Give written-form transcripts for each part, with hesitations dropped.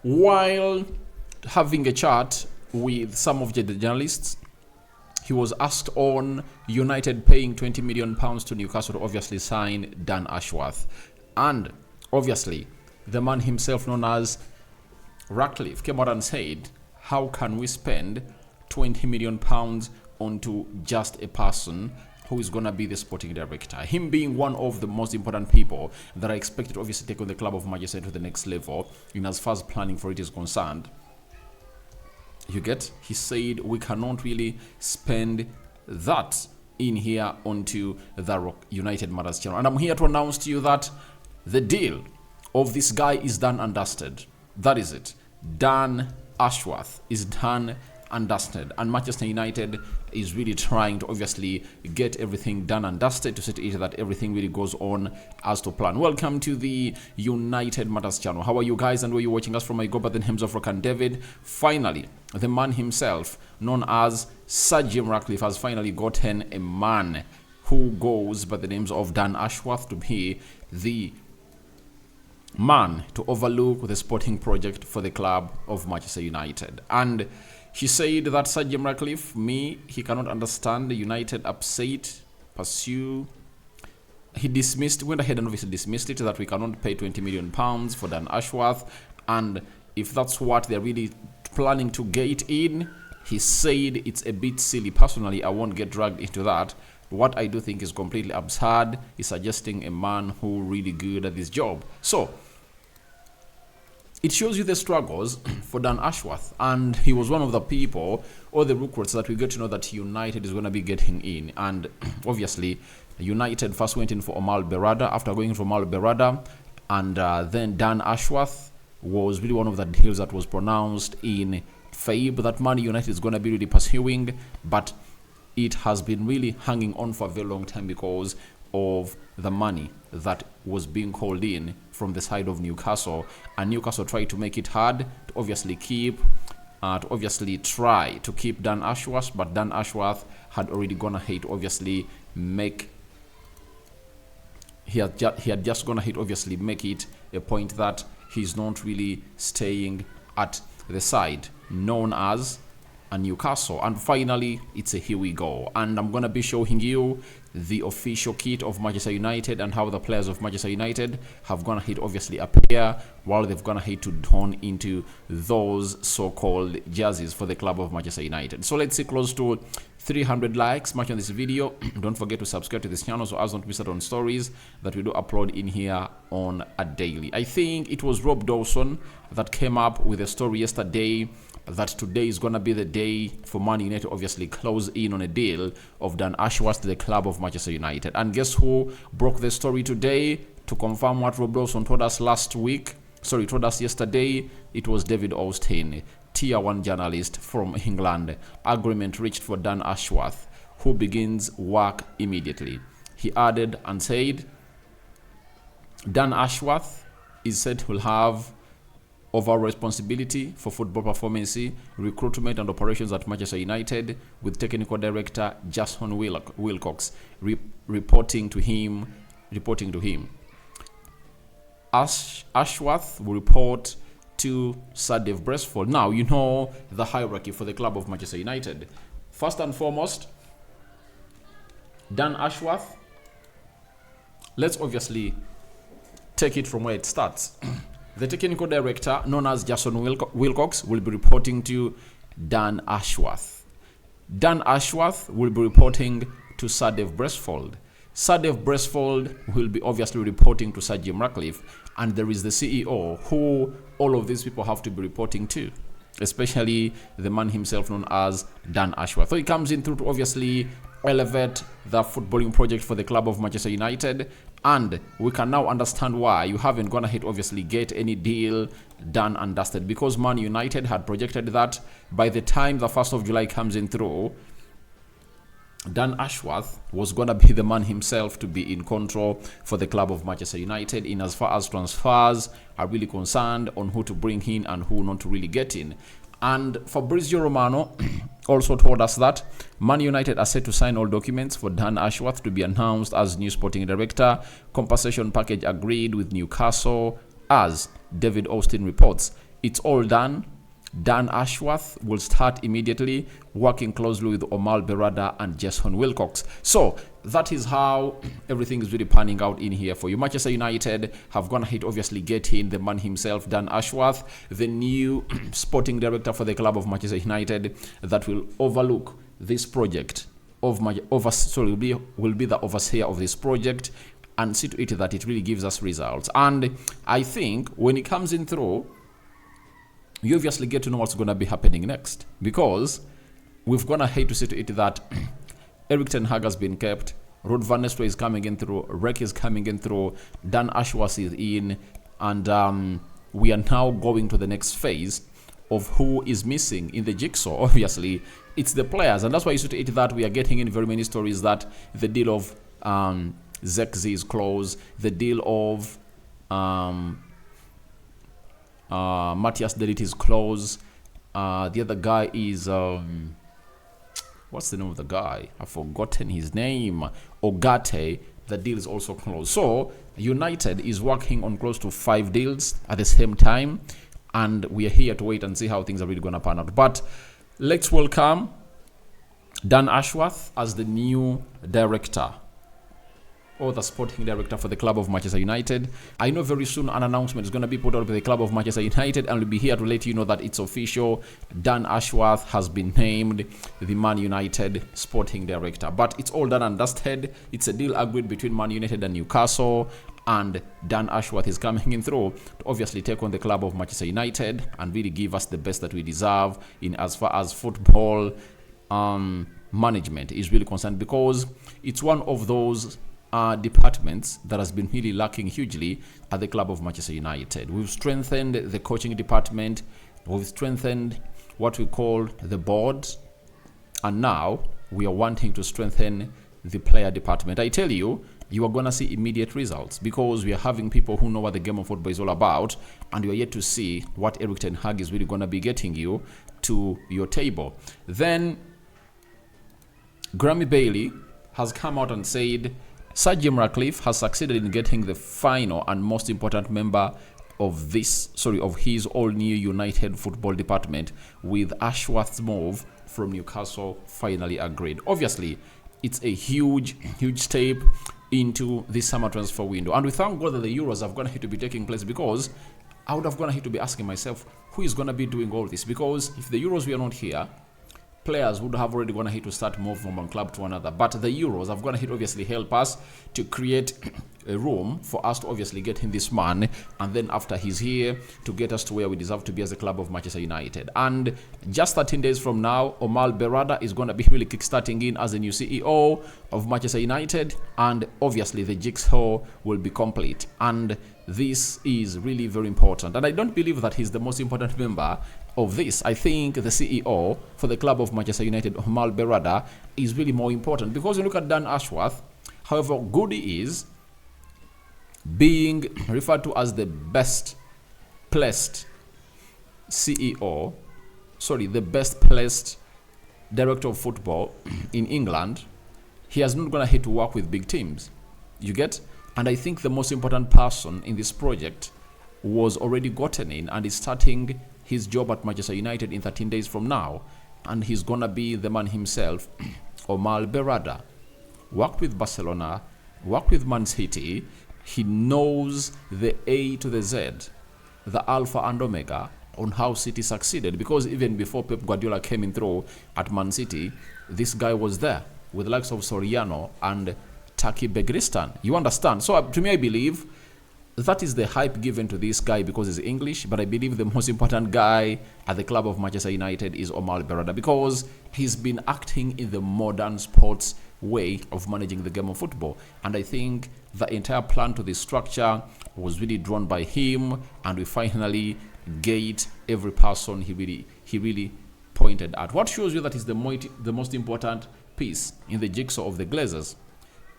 While having a chat with some of the journalists, he was asked on United paying £20 million to Newcastle to obviously sign Dan Ashworth. And obviously, the man himself, known as Ratcliffe, came out and said, how can we spend £20 million onto just a person who is going to be the sporting director? Him being one of the most important people that are expected to obviously take on the club of Manchester to the next level in as far as planning for it is concerned. You get? He said we cannot really spend that in here onto the United Matters channel. And I'm here to announce to you that the deal of this guy is done and dusted. That is it. Dan Ashworth is done and dusted. And Manchester United is really trying to obviously get everything done and dusted to see to it that everything really goes on as to plan. Welcome to the United Matters channel. How are you guys and where you watching us from? I go by the names of Rock and David. Finally, the man himself, known as Sir Jim Ratcliffe, has finally gotten a man who goes by the names of Dan Ashworth to be the man to overlook the sporting project for the club of Manchester United. And he said that Sir Jim Ratcliffe, he cannot understand the United upset, pursue. He went ahead and obviously dismissed it, that we cannot pay £20 million for Dan Ashworth. And if that's what they're really planning to get in, he said it's a bit silly. Personally, I won't get dragged into that. What I do think is completely absurd is suggesting a man who really good at this job. So it shows you the struggles for Dan Ashworth, and he was one of the people or the recruits that we get to know that United is going to be getting in. And obviously, United first went in for Omar Berrada. After going for Omar Berrada, and then Dan Ashworth was really one of the deals that was pronounced in favor that Man United is going to be really pursuing, but it has been really hanging on for a very long time because of the money that was being called in from the side of Newcastle. And Newcastle tried to make it hard to obviously try to keep Dan Ashworth, but Dan Ashworth had already gone ahead to obviously make he had just gone ahead obviously make it a point that he's not really staying at the side known as a Newcastle. And finally, it's a here we go, and I'm gonna be showing you the official kit of Manchester United and how the players of Manchester United have gone ahead obviously appear while they've gone ahead to don into those so-called jerseys for the club of Manchester United. So let's see close to 300 likes much on this video. Don't forget to subscribe to this channel so as not to miss out on stories that we do upload in here on a daily. I think it was Rob Dawson that came up with a story yesterday that today is going to be the day for Man United obviously close in on a deal of Dan Ashworth to the club of Manchester United. And guess who broke the story today to confirm what Rob Dawson told us told us yesterday? It was David Austin, Tier 1 journalist from England. Agreement reached for Dan Ashworth, who begins work immediately. He added and said, Dan Ashworth is said to have overall responsibility for football performance, recruitment and operations at Manchester United, with technical director Jason Wilcox reporting to him. Ashworth will report to Sir Dave Braceford. Now, you know the hierarchy for the club of Manchester United. First and foremost, Dan Ashworth, let's obviously take it from where it starts. The technical director, known as Jason Wilcox, will be reporting to Dan Ashworth. Dan Ashworth will be reporting to Sir Dave Braceford. Sir Dave Braceford will be obviously reporting to Sir Jim Ratcliffe. And there is the CEO, who all of these people have to be reporting to, especially the man himself known as Dan Ashworth. So he comes in through to obviously elevate the footballing project for the club of Manchester United, and we can now understand why you haven't gone ahead obviously get any deal done and dusted, because Man United had projected that by the time the 1st of July comes in through, Dan Ashworth was going to be the man himself to be in control for the club of Manchester United in as far as transfers are really concerned, on who to bring in and who not to really get in. And Fabrizio Romano also told us that Man United are set to sign all documents for Dan Ashworth to be announced as new sporting director. Compensation package agreed with Newcastle, as David Austin reports. it's all done. Dan Ashworth will start immediately, working closely with Omar Berrada and Jason Wilcox. So that is how everything is really panning out in here for you. Manchester United have gone ahead, obviously getting the man himself, Dan Ashworth, the new sporting director for the club of Manchester United, that will overlook this project will be the overseer of this project and see to it that it really gives us results. And I think when it comes in through, you obviously get to know what's going to be happening next, because we've gone ahead to see to it that Erik ten Hag has been kept, Ruud van Nistelrooy is coming in through, Rek is coming in through, Dan Ashworth is in, and we are now going to the next phase of who is missing in the jigsaw. Obviously, it's the players, and that's why you see to it that we are getting in very many stories that the deal of Zexi is closed, the deal of Matthias de Ligt is close. The other guy is what's the name of the guy? I've forgotten his name. Ogate. The deal is also closed. So United is working on close to 5 deals at the same time, and we are here to wait and see how things are really going to pan out. But let's welcome Dan Ashworth as the new director, or the sporting director for the club of Manchester United. I know very soon an announcement is going to be put out by the club of Manchester United, and we'll be here to let you know that it's official. Dan Ashworth has been named the Man United sporting director. But it's all done and dusted. It's a deal agreed between Man United and Newcastle, and Dan Ashworth is coming in through to obviously take on the club of Manchester United and really give us the best that we deserve in as far as football management is really concerned, because it's one of those departments that has been really lacking hugely at the club of Manchester United. We've strengthened the coaching department, we've strengthened what we call the board, and now we are wanting to strengthen the player department. I tell you, you are going to see immediate results, because we are having people who know what the game of football is all about, and you are yet to see what Erik ten Hag is really going to be getting you to your table. Then Grammy Bailey has come out and said Sir Jim Ratcliffe has succeeded in getting the final and most important member of his all-new United football department, with Ashworth's move from Newcastle finally agreed. Obviously, it's a huge step into this summer transfer window, and we thank God that the Euros have gone ahead to be taking place, because I would have gone ahead to be asking myself, who is going to be doing all this? Because if the Euros were not here, players would have already gone ahead to start moving from one club to another. But the Euros have gone ahead to obviously help us to create a room for us to obviously get in this man, and then after he's here, to get us to where we deserve to be as a club of Manchester United. And just 13 days from now, Omar Berrada is going to be really kickstarting in as the new CEO of Manchester United, and obviously the jigsaw will be complete. And this is really very important, and I don't believe that he's the most important member of this. I think the CEO for the club of Manchester United, Omar Berrada, is really more important, because you look at Dan Ashworth, however good he is, being referred to as the best placed CEO, the best placed director of football in England, he has not gone ahead to work with big teams. You get? And I think the most important person in this project was already gotten in and is starting his job at Manchester United in 13 days from now. And he's going to be the man himself, Omar Berrada. Worked with Barcelona, worked with Man City. He knows the A to the Z, the Alpha and Omega, on how City succeeded. Because even before Pep Guardiola came in through at Man City, this guy was there with the likes of Soriano and Taki Begristan. You understand? So to me, I believe that is the hype given to this guy because he's English, but I believe the most important guy at the club of Manchester United is Omar Berrada, because he's been acting in the modern sports way of managing the game of football. And I think the entire plan to this structure was really drawn by him, and we finally get every person he really pointed at. What shows you that is the most important piece in the jigsaw of the Glazers?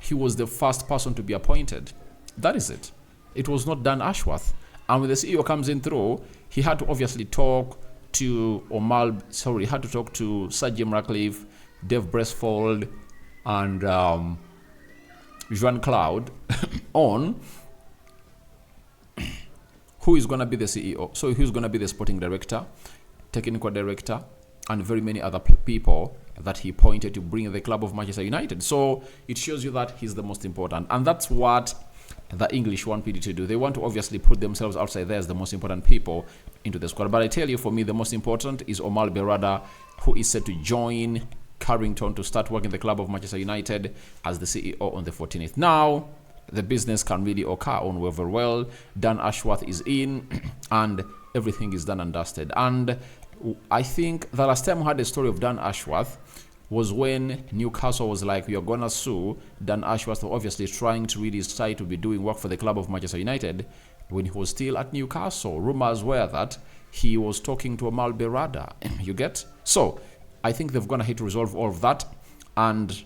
He was the first person to be appointed. That is it. It was not Dan Ashworth. And when the CEO comes in through, he had to obviously talk to Sir Jim Ratcliffe, Dave Bresfold, and Jean Claude on who is going to be the CEO? So who's going to be the sporting director, technical director, and very many other people that he pointed to bring the club of Manchester United. So it shows you that he's the most important. And that's what the English want PD to do. They want to obviously put themselves outside there as the most important people into the squad. But I tell you, for me, the most important is Omar Berrada, who is set to join Carrington to start working the club of Manchester United as the CEO on the 14th. Now, the business can really occur on very well. Dan Ashworth is in and everything is done and dusted. And I think the last time we had a story of Dan Ashworth was when Newcastle was like, we are going to sue Dan Ashworth, obviously trying to really try to be doing work for the club of Manchester United when he was still at Newcastle. Rumors were that he was talking to Omar Berrada. You get? So I think they've gone ahead to resolve all of that. And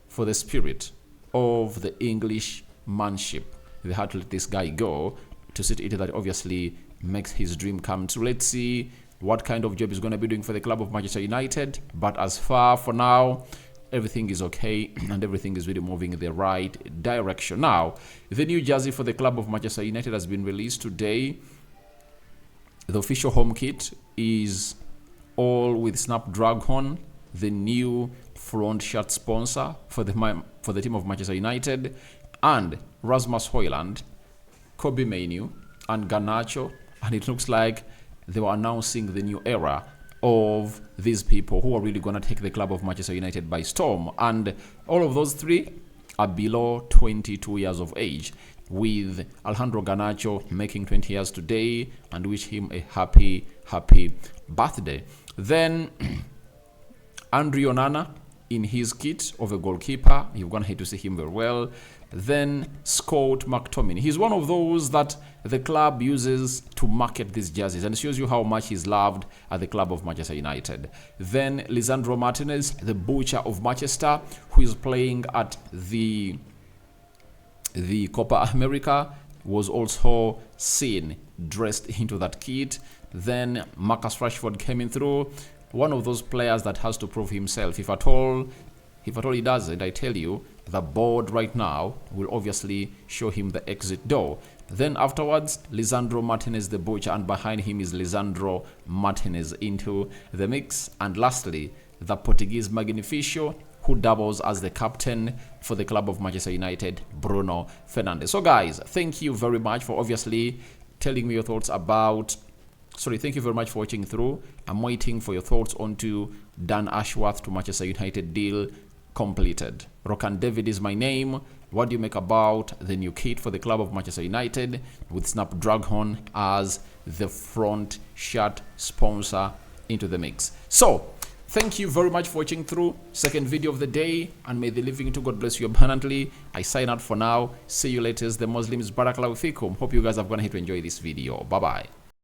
for the spirit of the English manship, they had to let this guy go to see it that obviously makes his dream come true. Let's see what kind of job he's going to be doing for the club of Manchester United. But as far for now, everything is okay and everything is really moving in the right direction. Now, the new jersey for the club of Manchester United has been released today. The official home kit is all with Snapdragon, the new front shirt sponsor for the team of Manchester United, and Rasmus Højlund, Kobe Mainoo, and Garnacho. And it looks like they were announcing the new era of these people who are really going to take the club of Manchester United by storm. And all of those three are below 22 years of age, with Alejandro Garnacho making 20 years today, and wish him a happy birthday. Then Andre Onana in his kit of a goalkeeper. You're going to have to see him very well. Then Scott McTominay. He's one of those that the club uses to market these jerseys, and it shows you how much he's loved at the club of Manchester United. Then Lisandro Martinez, the butcher of Manchester, who is playing at the Copa America, was also seen dressed into that kit. Then Marcus Rashford came in through. One of those players that has to prove himself. If at all he doesn't, I tell you, the board right now will obviously show him the exit door. Then afterwards, Lisandro Martinez the butcher, and behind him is Lisandro Martinez into the mix. And lastly, the Portuguese Magnificio, who doubles as the captain for the club of Manchester United, Bruno Fernandes. So guys, thank you very much for obviously telling me your thoughts about... thank you very much for watching through. I'm waiting for your thoughts onto Dan Ashworth to Manchester United deal completed. Rokan David is my name. What do you make about the new kit for the club of Manchester United with Snapdragon as the front shirt sponsor into the mix? So, thank you very much for watching through. Second video of the day, and may the living to God bless you abundantly. I sign out for now. See you later. The Muslims, Barakallahu Fikum. Hope you guys are going to enjoy this video. Bye-bye.